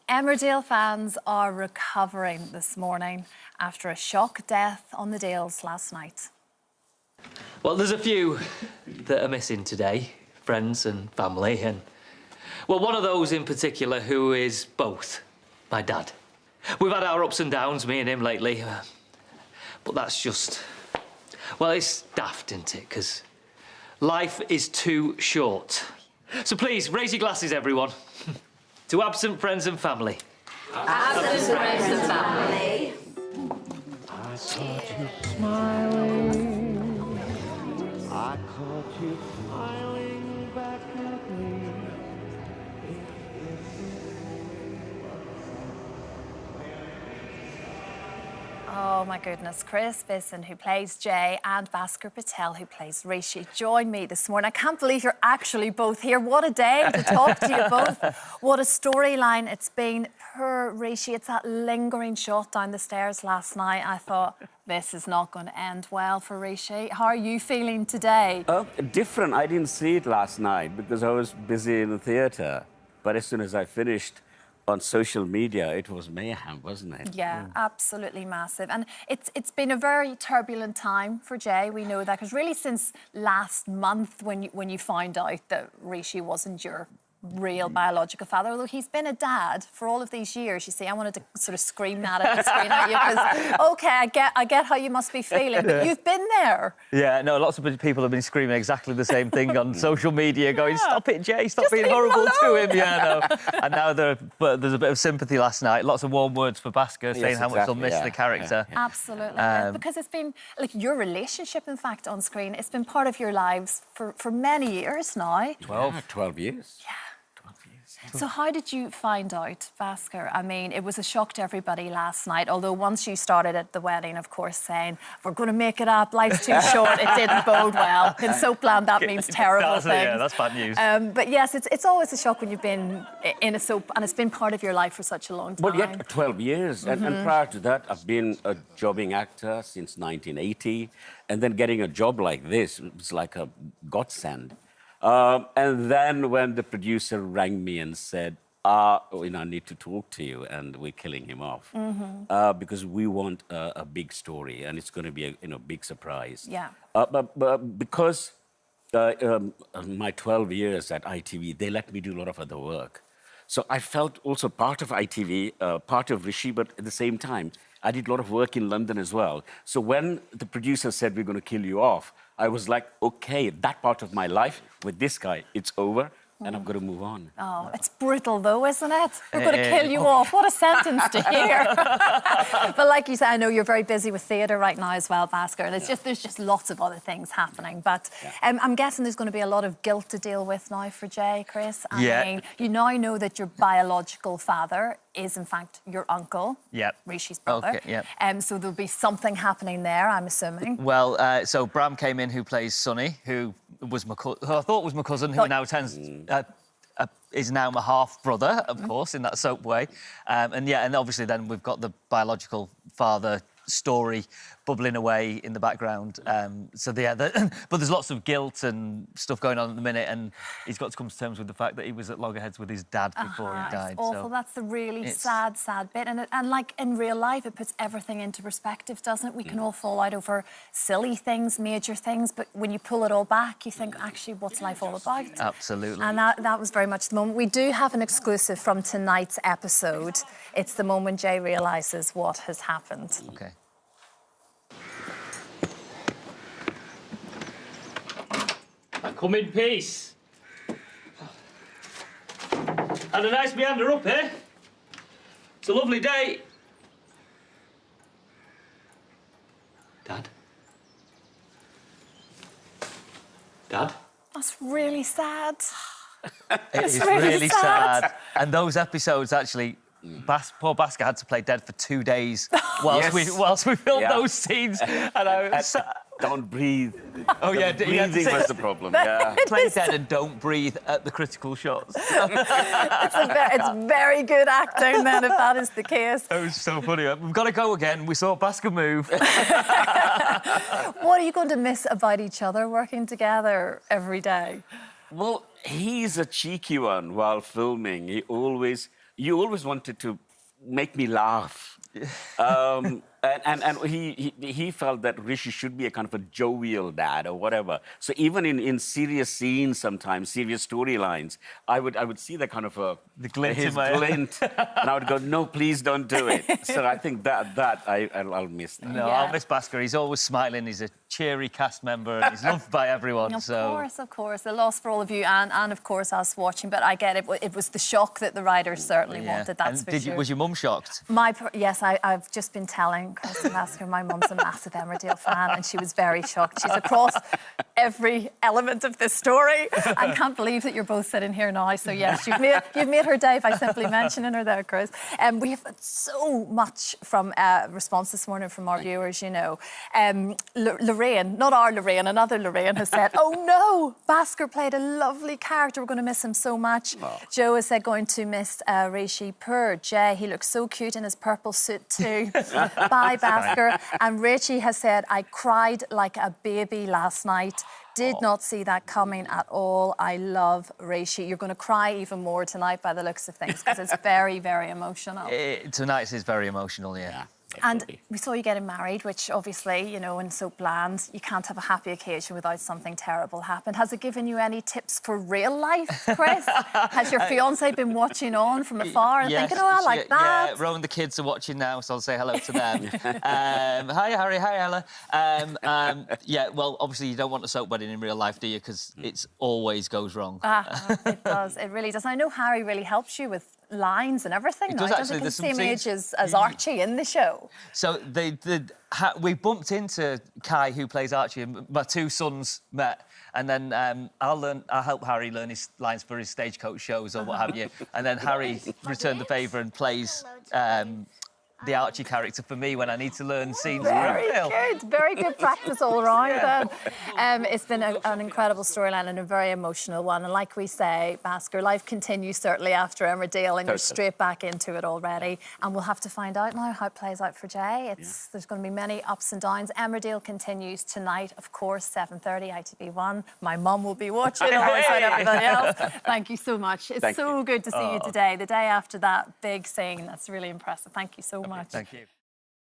Emmerdale fans are recovering this morning after a shock death on the Dales last night. Well, there's a few that are missing today, friends and family, and... Well, one of those in particular who is both my dad. We've had our ups and downs, me and him, lately, but that's just... Well, it's daft, isn't it? Because life is too short. So please, raise your glasses, everyone. To absent friends and family. Absent friends and family. I caught you smiling. I caught you smiling back at me. Oh my goodness, Chris Bisson, who plays Jay, and Bhasker Patel, who plays Rishi, join me this morning. I can't believe you're actually both here. What a day to talk to you both. What a storyline it's been. Poor Rishi, it's that lingering shot down the stairs last night. I thought, this is not going to end well for Rishi. How are you feeling today? Different. I didn't see it last night because I was busy in the theatre. But as soon as I finished, on social media, it was mayhem, wasn't it? Yeah, absolutely massive. And it's been a very turbulent time for Jay. We know that because really since last month when you found out that Rishi wasn't your real biological father, although he's been a dad for all of these years. You see, I wanted to sort of scream that at the screen at you because, OK, I get how you must be feeling, but you've been there. Yeah, no, lots of people have been screaming exactly the same thing on social media, going, stop it, Jay, stop being horrible to him. Yeah, no. And now there's a bit of sympathy last night, lots of warm words for Bhasker, saying how much they'll miss the character. Yeah. Absolutely, because it's been, like, your relationship, in fact, on screen, it's been part of your lives for many years now. 12 years. Yeah. So how did you find out, Bhasker? I mean, it was a shock to everybody last night, although once you started at the wedding, of course, saying, we're going to make it up, life's too short, it didn't bode well. In soapland, that means terrible things. Yeah, that's bad news. But yes, it's always a shock when you've been in a soap, and it's been part of your life for such a long time. Well, yet 12 years. And prior to that, I've been a jobbing actor since 1980. And then getting a job like this was like a godsend. And then when the producer rang me and said, I need to talk to you, and we're killing him off. Because we want a big story, and it's going to be a big surprise. Yeah. But because my 12 years at ITV, they let me do a lot of other work. So I felt also part of ITV, part of Rishi, but at the same time, I did a lot of work in London as well. So when the producer said, we're going to kill you off, I was like, OK, that part of my life with this guy, it's over, and I've got to move on. Oh, it's brutal, though, isn't it? We're going to kill you off. What a sentence to hear. But like you said, I know you're very busy with theatre right now as well, Bhasker, and there's just lots of other things happening. But I'm guessing there's going to be a lot of guilt to deal with now for Jay, Chris. I mean, you now know that your biological father is, in fact, your uncle, Rishi's brother. So there'll be something happening there, I'm assuming. Well, so Bram came in, who plays Sonny, who was who I thought was my cousin, who now is now my half-brother, of course, in that soap way. And obviously then we've got the biological father story bubbling away in the background. But there's lots of guilt and stuff going on at the minute, and he's got to come to terms with the fact that he was at loggerheads with his dad before he died. It's awful. So that's the really sad bit. And like in real life, it puts everything into perspective, doesn't it? We can all fall out over silly things, major things, but when you pull it all back, you think, actually, what's life all about? Absolutely. And that was very much the moment. We do have an exclusive from tonight's episode. It's the moment Jay realises what has happened. OK. Come in peace. Had a nice meander up here. It's a lovely day. Dad? Dad? That's really sad. It is really sad. And those episodes, actually, poor Bhasker had to play dead for 2 days whilst we filmed those scenes. And don't breathe. Oh, yeah. Breathing was the problem, yeah. Play dead and don't breathe at the critical shots. It's very good acting, then, if that is the case. It was so funny. We've got to go again. We saw Bhasker move. What are you going to miss about each other working together every day? Well, he's a cheeky one while filming. You always wanted to make me laugh. And he felt that Rishi should be a kind of a jovial dad or whatever. So even in serious scenes, sometimes serious storylines, I would see that kind of the glint his in my glint, and I would go, no, please don't do it. So I think I'll miss that. No, I'll miss Bhasker. He's always smiling. He's a cheery cast member and he's loved by everyone. Of course. A loss for all of you and of course, us watching. But I get it. It was the shock that the writers certainly wanted, that's for sure. Was your mum shocked? Yes, I've just been telling Chris and Bhasker, my mum's a massive Emmerdale fan, and she was very shocked. She's across every element of this story. I can't believe that you're both sitting here now. So yes, you've made her day by simply mentioning her there, Chris. We have had so much from response this morning from our viewers, you know. Lorraine, not our Lorraine, another Lorraine has said, oh no, Bhasker played a lovely character. We're going to miss him so much. Oh. Joe has said, going to miss Rishi. Poor Jay, he looks so cute in his purple suit too. Bye, Bhasker. And Richie has said, I cried like a baby last night. Did not see that coming at all. I love Rishi. You're going to cry even more tonight by the looks of things because it's very, very emotional. Tonight is very emotional, yeah. And we saw you getting married, which obviously, you know, in soap land, you can't have a happy occasion without something terrible happen. Has it given you any tips for real life, Chris? Has your fiancée been watching on from afar and thinking, oh, I like that? Yeah, Rowan, the kids are watching now, so I'll say hello to them. Hi, Harry. Hi, Ella. Yeah, well, obviously you don't want a soap wedding in real life, do you? Because it always goes wrong. It does. It really does. I know Harry really helps you with lines and everything. It does actually. The same age as Archie in the show. So we bumped into Kai, who plays Archie, and my two sons met. And then I'll help Harry learn his lines for his stagecoach shows or what have you. And then Harry returned the favour and plays the Archie character for me when I need to learn scenes. Very good practice all round. It's been an incredible storyline and a very emotional one. And like we say, Bhasker, life continues certainly after Emmerdale, and you're straight back into it already. And we'll have to find out now how it plays out for Jay. There's going to be many ups and downs. Emmerdale continues tonight, of course, 7:30 ITV1. My mum will be watching alongside everybody else. Thank you so much. It's so good to see you today. The day after that big scene, that's really impressive. Thank you so much. Thank you.